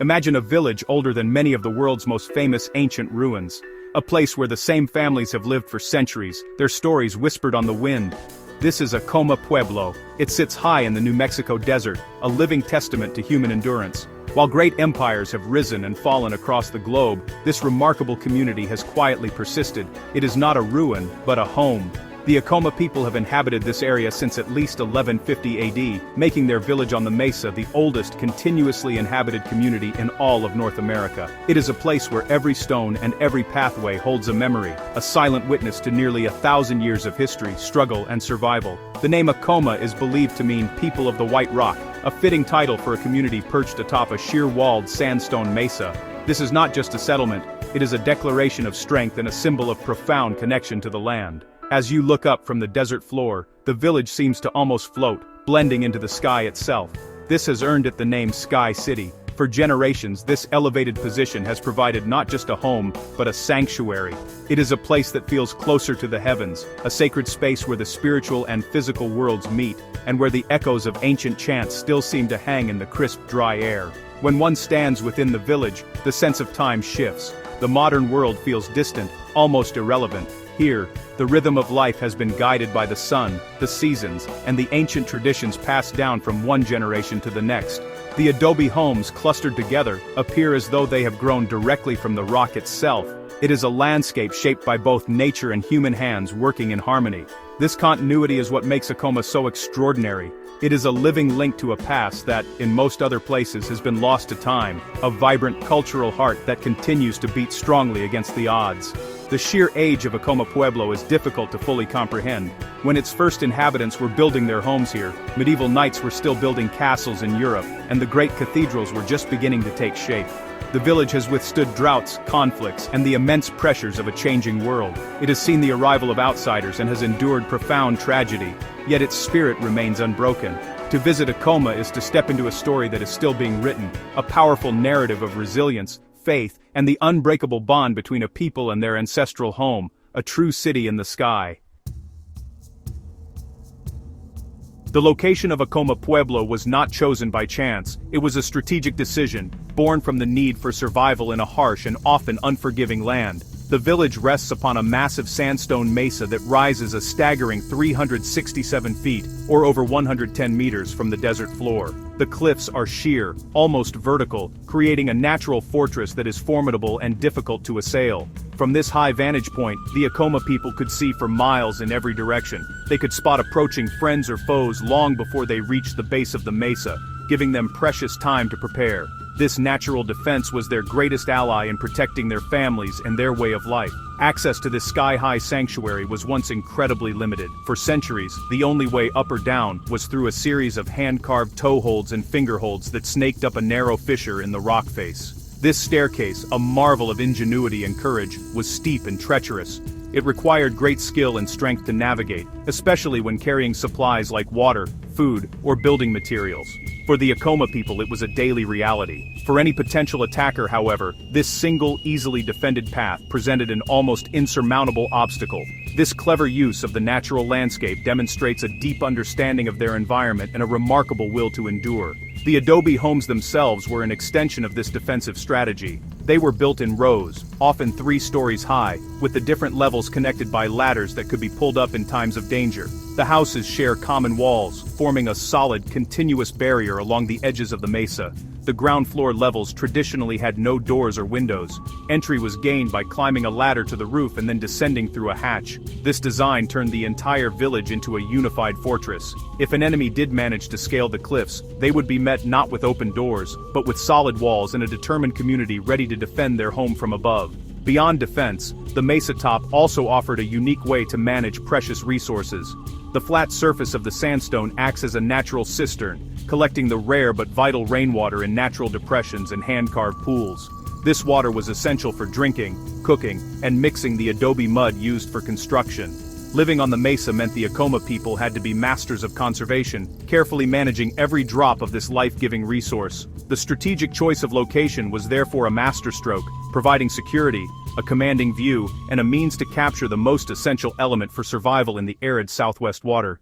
Imagine a village older than many of the world's most famous ancient ruins. A place where the same families have lived for centuries, their stories whispered on the wind. This is Acoma Pueblo. It sits high in the New Mexico desert, a living testament to human endurance. While great empires have risen and fallen across the globe, this remarkable community has quietly persisted. It is not a ruin, but a home. The Acoma people have inhabited this area since at least 1150 AD, making their village on the mesa the oldest continuously inhabited community in all of North America. It is a place where every stone and every pathway holds a memory, a silent witness to nearly 1,000 years of history, struggle, and survival. The name Acoma is believed to mean people of the White Rock, a fitting title for a community perched atop a sheer-walled sandstone mesa. This is not just a settlement, it is a declaration of strength and a symbol of profound connection to the land. As you look up from the desert floor, the village seems to almost float, blending into the sky itself. This has earned it the name Sky City. For generations, this elevated position has provided not just a home, but a sanctuary. It is a place that feels closer to the heavens, a sacred space where the spiritual and physical worlds meet, and where the echoes of ancient chants still seem to hang in the crisp, dry air. When one stands within the village, the sense of time shifts. The modern world feels distant, almost irrelevant. Here, the rhythm of life has been guided by the sun, the seasons, and the ancient traditions passed down from one generation to the next. The adobe homes clustered together appear as though they have grown directly from the rock itself. It is a landscape shaped by both nature and human hands working in harmony. This continuity is what makes Acoma so extraordinary. It is a living link to a past that, in most other places, has been lost to time, a vibrant cultural heart that continues to beat strongly against the odds. The sheer age of Acoma Pueblo is difficult to fully comprehend. When its first inhabitants were building their homes here, medieval knights were still building castles in Europe, and the great cathedrals were just beginning to take shape. The village has withstood droughts, conflicts, and the immense pressures of a changing world. It has seen the arrival of outsiders and has endured profound tragedy, yet its spirit remains unbroken. To visit Acoma is to step into a story that is still being written, a powerful narrative of resilience, faith, and the unbreakable bond between a people and their ancestral home, a true city in the sky. The location of Acoma Pueblo was not chosen by chance. It was a strategic decision, born from the need for survival in a harsh and often unforgiving land. The village rests upon a massive sandstone mesa that rises a staggering 367 feet, or over 110 meters from the desert floor. The cliffs are sheer, almost vertical, creating a natural fortress that is formidable and difficult to assail. From this high vantage point, the Acoma people could see for miles in every direction. They could spot approaching friends or foes long before they reached the base of the mesa, giving them precious time to prepare. This natural defense was their greatest ally in protecting their families and their way of life. Access to this sky-high sanctuary was once incredibly limited. For centuries, the only way up or down was through a series of hand-carved toeholds and fingerholds that snaked up a narrow fissure in the rock face. This staircase, a marvel of ingenuity and courage, was steep and treacherous. It required great skill and strength to navigate, especially when carrying supplies like water, food, or building materials. For the Acoma people, it was a daily reality. For any potential attacker, however, this single, easily defended path presented an almost insurmountable obstacle. This clever use of the natural landscape demonstrates a deep understanding of their environment and a remarkable will to endure. The adobe homes themselves were an extension of this defensive strategy. They were built in rows, often 3 stories high, with the different levels connected by ladders that could be pulled up in times of danger. The houses share common walls, forming a solid, continuous barrier along the edges of the mesa. The ground floor levels traditionally had no doors or windows. Entry was gained by climbing a ladder to the roof and then descending through a hatch. This design turned the entire village into a unified fortress. If an enemy did manage to scale the cliffs, they would be met not with open doors, but with solid walls and a determined community ready to defend their home from above. Beyond defense, the mesa top also offered a unique way to manage precious resources. The flat surface of the sandstone acts as a natural cistern, collecting the rare but vital rainwater in natural depressions and hand-carved pools. This water was essential for drinking, cooking, and mixing the adobe mud used for construction. Living on the mesa meant the Acoma people had to be masters of conservation, carefully managing every drop of this life-giving resource. The strategic choice of location was therefore a masterstroke, providing security, a commanding view, and a means to capture the most essential element for survival in the arid southwest water.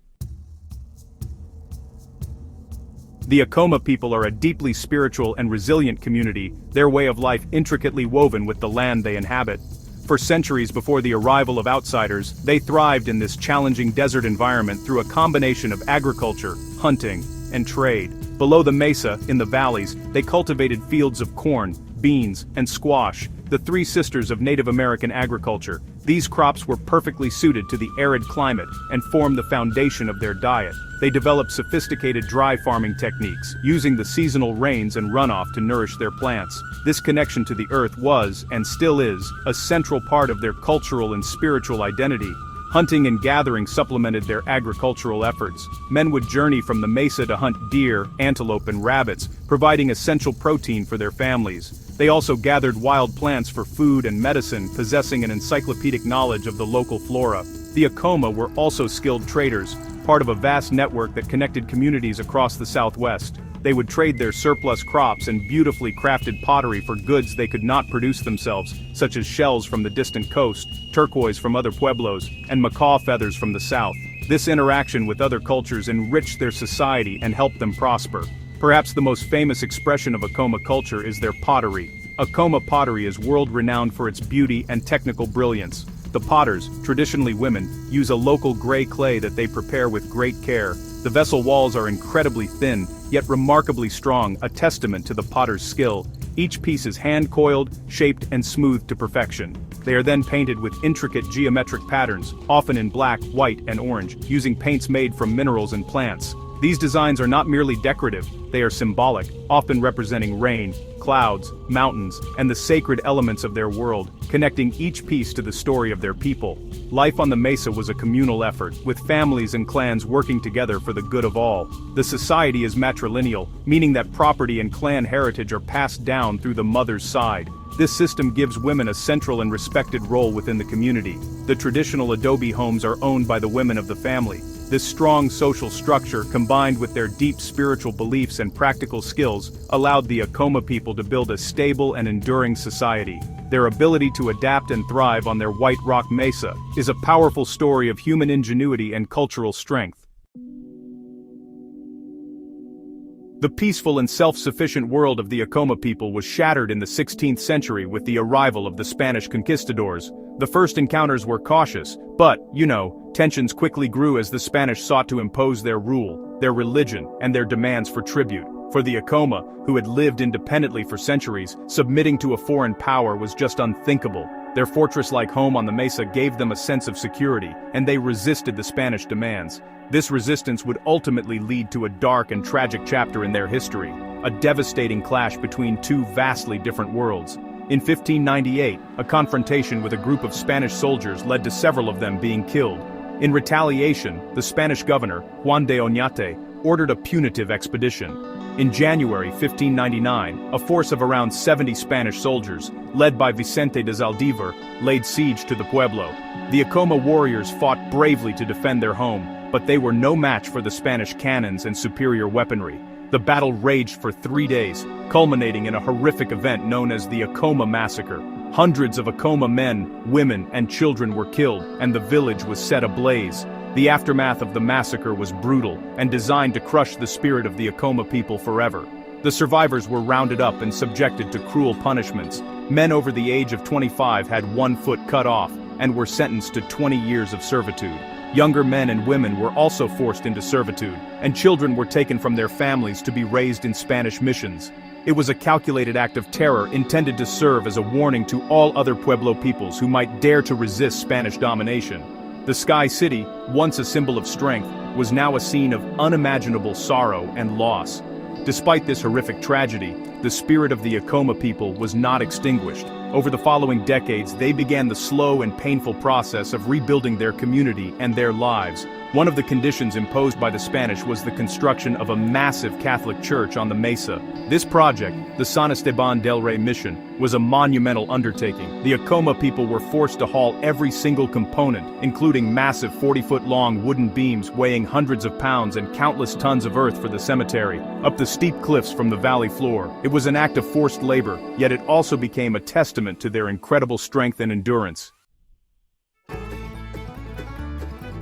The Acoma people are a deeply spiritual and resilient community, their way of life intricately woven with the land they inhabit. For centuries before the arrival of outsiders, they thrived in this challenging desert environment through a combination of agriculture, hunting, and trade. Below the mesa, in the valleys, they cultivated fields of corn, beans, and squash, the three sisters of Native American agriculture. These crops were perfectly suited to the arid climate and formed the foundation of their diet. They developed sophisticated dry farming techniques, using the seasonal rains and runoff to nourish their plants. This connection to the earth was, and still is, a central part of their cultural and spiritual identity. Hunting and gathering supplemented their agricultural efforts. Men would journey from the mesa to hunt deer, antelope, and rabbits, providing essential protein for their families. They also gathered wild plants for food and medicine, possessing an encyclopedic knowledge of the local flora. The Acoma were also skilled traders, part of a vast network that connected communities across the Southwest. They would trade their surplus crops and beautifully crafted pottery for goods they could not produce themselves, such as shells from the distant coast, turquoise from other pueblos, and macaw feathers from the south. This interaction with other cultures enriched their society and helped them prosper. Perhaps the most famous expression of Acoma culture is their pottery. Acoma pottery is world-renowned for its beauty and technical brilliance. The potters, traditionally women, use a local gray clay that they prepare with great care. The vessel walls are incredibly thin, yet remarkably strong, a testament to the potter's skill. Each piece is hand-coiled, shaped, and smoothed to perfection. They are then painted with intricate geometric patterns, often in black, white, and orange, using paints made from minerals and plants. These designs are not merely decorative, they are symbolic, often representing rain, clouds, mountains, and the sacred elements of their world, connecting each piece to the story of their people. Life on the mesa was a communal effort, with families and clans working together for the good of all. The society is matrilineal, meaning that property and clan heritage are passed down through the mother's side. This system gives women a central and respected role within the community. The traditional adobe homes are owned by the women of the family. This strong social structure, combined with their deep spiritual beliefs and practical skills, allowed the Acoma people to build a stable and enduring society. Their ability to adapt and thrive on their white rock mesa is a powerful story of human ingenuity and cultural strength. The peaceful and self-sufficient world of the Acoma people was shattered in the 16th century with the arrival of the Spanish conquistadors. The first encounters were cautious, but, tensions quickly grew as the Spanish sought to impose their rule, their religion, and their demands for tribute. For the Acoma, who had lived independently for centuries, submitting to a foreign power was just unthinkable. Their fortress-like home on the mesa gave them a sense of security, and they resisted the Spanish demands. This resistance would ultimately lead to a dark and tragic chapter in their history, a devastating clash between two vastly different worlds. In 1598, a confrontation with a group of Spanish soldiers led to several of them being killed. In retaliation, the Spanish governor, Juan de Oñate, ordered a punitive expedition. In January 1599, a force of around 70 Spanish soldiers, led by Vicente de Zaldivar, laid siege to the pueblo. The Acoma warriors fought bravely to defend their home, but they were no match for the Spanish cannons and superior weaponry. The battle raged for 3 days, culminating in a horrific event known as the Acoma Massacre. Hundreds of Acoma men, women, and children were killed, and the village was set ablaze. The aftermath of the massacre was brutal and designed to crush the spirit of the Acoma people forever. The survivors were rounded up and subjected to cruel punishments. Men over the age of 25 had 1 foot cut off and were sentenced to 20 years of servitude. Younger men and women were also forced into servitude, and children were taken from their families to be raised in Spanish missions. It was a calculated act of terror intended to serve as a warning to all other Pueblo peoples who might dare to resist Spanish domination. The Sky City, once a symbol of strength, was now a scene of unimaginable sorrow and loss. Despite this horrific tragedy, the spirit of the Acoma people was not extinguished. Over the following decades, they began the slow and painful process of rebuilding their community and their lives. One of the conditions imposed by the Spanish was the construction of a massive Catholic church on the mesa. This project, the San Esteban del Rey mission, was a monumental undertaking. The Acoma people were forced to haul every single component, including massive 40-foot-long wooden beams weighing hundreds of pounds and countless tons of earth for the cemetery, up the steep cliffs from the valley floor. It was an act of forced labor, yet it also became a testament to their incredible strength and endurance.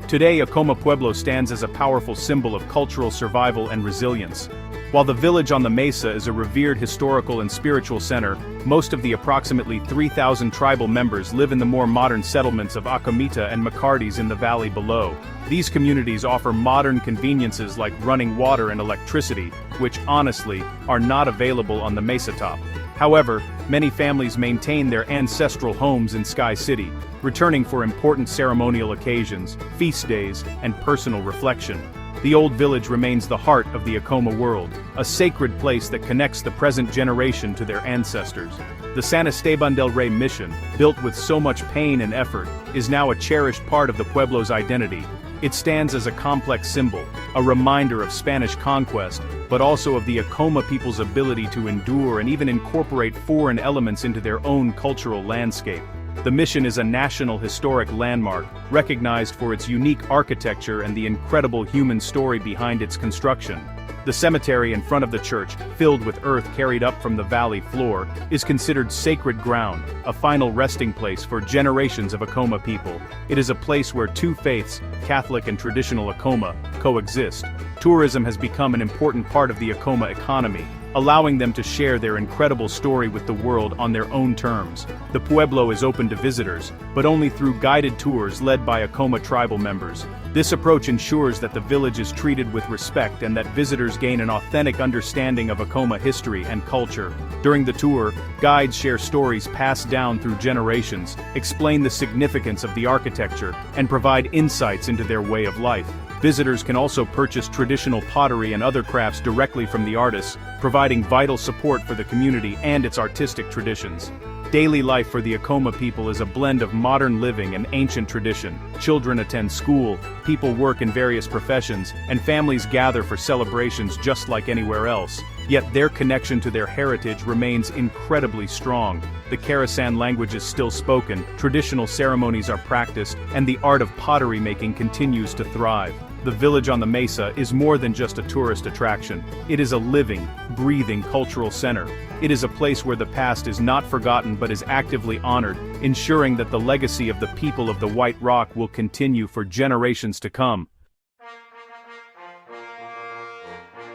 Today, Acoma Pueblo stands as a powerful symbol of cultural survival and resilience. While the village on the mesa is a revered historical and spiritual center, most of the approximately 3,000 tribal members live in the more modern settlements of Acomita and Macardis in the valley below. These communities offer modern conveniences like running water and electricity, which, honestly, are not available on the mesa top. However, many families maintain their ancestral homes in Sky City, returning for important ceremonial occasions, feast days, and personal reflection. The old village remains the heart of the Acoma world, a sacred place that connects the present generation to their ancestors. The San Esteban del Rey mission, built with so much pain and effort, is now a cherished part of the Pueblo's identity. It stands as a complex symbol, a reminder of Spanish conquest, but also of the Acoma people's ability to endure and even incorporate foreign elements into their own cultural landscape. The mission is a national historic landmark, recognized for its unique architecture and the incredible human story behind its construction. The cemetery in front of the church, filled with earth carried up from the valley floor, is considered sacred ground, a final resting place for generations of Acoma people. It is a place where two faiths, Catholic and traditional Acoma, coexist. Tourism has become an important part of the Acoma economy, allowing them to share their incredible story with the world on their own terms. The pueblo is open to visitors, but only through guided tours led by Acoma tribal members. This approach ensures that the village is treated with respect and that visitors gain an authentic understanding of Acoma history and culture. During the tour, guides share stories passed down through generations, explain the significance of the architecture, and provide insights into their way of life. Visitors can also purchase traditional pottery and other crafts directly from the artists, providing vital support for the community and its artistic traditions. Daily life for the Acoma people is a blend of modern living and ancient tradition. Children attend school, people work in various professions, and families gather for celebrations just like anywhere else. Yet their connection to their heritage remains incredibly strong. The Karasan language is still spoken, traditional ceremonies are practiced, and the art of pottery making continues to thrive. The village on the mesa is more than just a tourist attraction. It is a living, breathing cultural center. It is a place where the past is not forgotten but is actively honored, ensuring that the legacy of the people of the White Rock will continue for generations to come.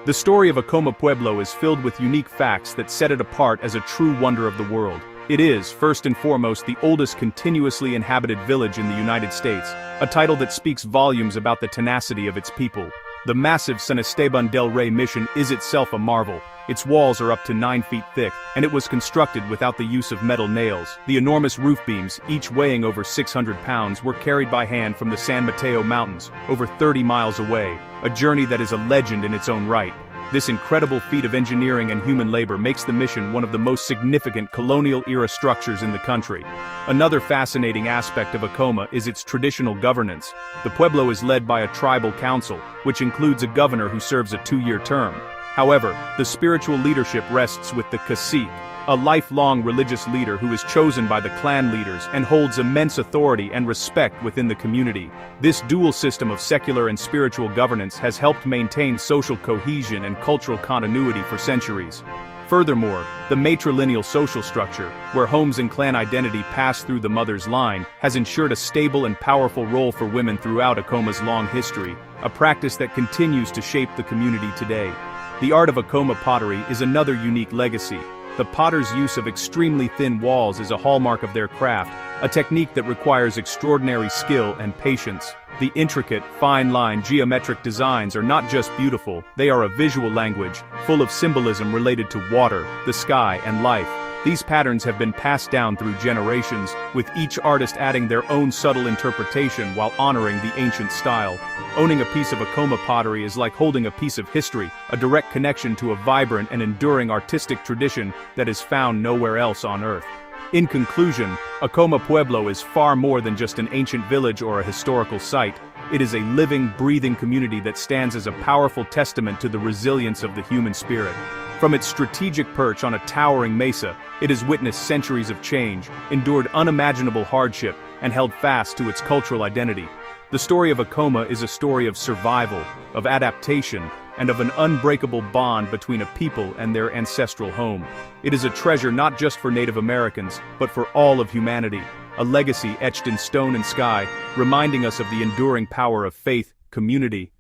The story of Acoma Pueblo is filled with unique facts that set it apart as a true wonder of the world. It is, first and foremost, the oldest continuously inhabited village in the United States, a title that speaks volumes about the tenacity of its people. The massive San Esteban del Rey mission is itself a marvel. Its walls are up to 9 feet thick, and it was constructed without the use of metal nails. The enormous roof beams, each weighing over 600 pounds, were carried by hand from the San Mateo Mountains, over 30 miles away, a journey that is a legend in its own right. This incredible feat of engineering and human labor makes the mission one of the most significant colonial-era structures in the country. Another fascinating aspect of Acoma is its traditional governance. The pueblo is led by a tribal council, which includes a governor who serves a 2-year term. However, the spiritual leadership rests with the cacique, a lifelong religious leader who is chosen by the clan leaders and holds immense authority and respect within the community. This dual system of secular and spiritual governance has helped maintain social cohesion and cultural continuity for centuries. Furthermore, the matrilineal social structure, where homes and clan identity pass through the mother's line, has ensured a stable and powerful role for women throughout Acoma's long history, a practice that continues to shape the community today. The art of Acoma pottery is another unique legacy. The potter's use of extremely thin walls is a hallmark of their craft, a technique that requires extraordinary skill and patience. The intricate, fine-line geometric designs are not just beautiful, they are a visual language, full of symbolism related to water, the sky, and life. These patterns have been passed down through generations, with each artist adding their own subtle interpretation while honoring the ancient style. Owning a piece of Acoma pottery is like holding a piece of history, a direct connection to a vibrant and enduring artistic tradition that is found nowhere else on Earth. In conclusion, Acoma Pueblo is far more than just an ancient village or a historical site. It is a living, breathing community that stands as a powerful testament to the resilience of the human spirit. From its strategic perch on a towering mesa, it has witnessed centuries of change, endured unimaginable hardship, and held fast to its cultural identity. The story of Acoma is a story of survival, of adaptation, and of an unbreakable bond between a people and their ancestral home. It is a treasure not just for Native Americans, but for all of humanity. a legacy etched in stone and sky, reminding us of the enduring power of faith, community,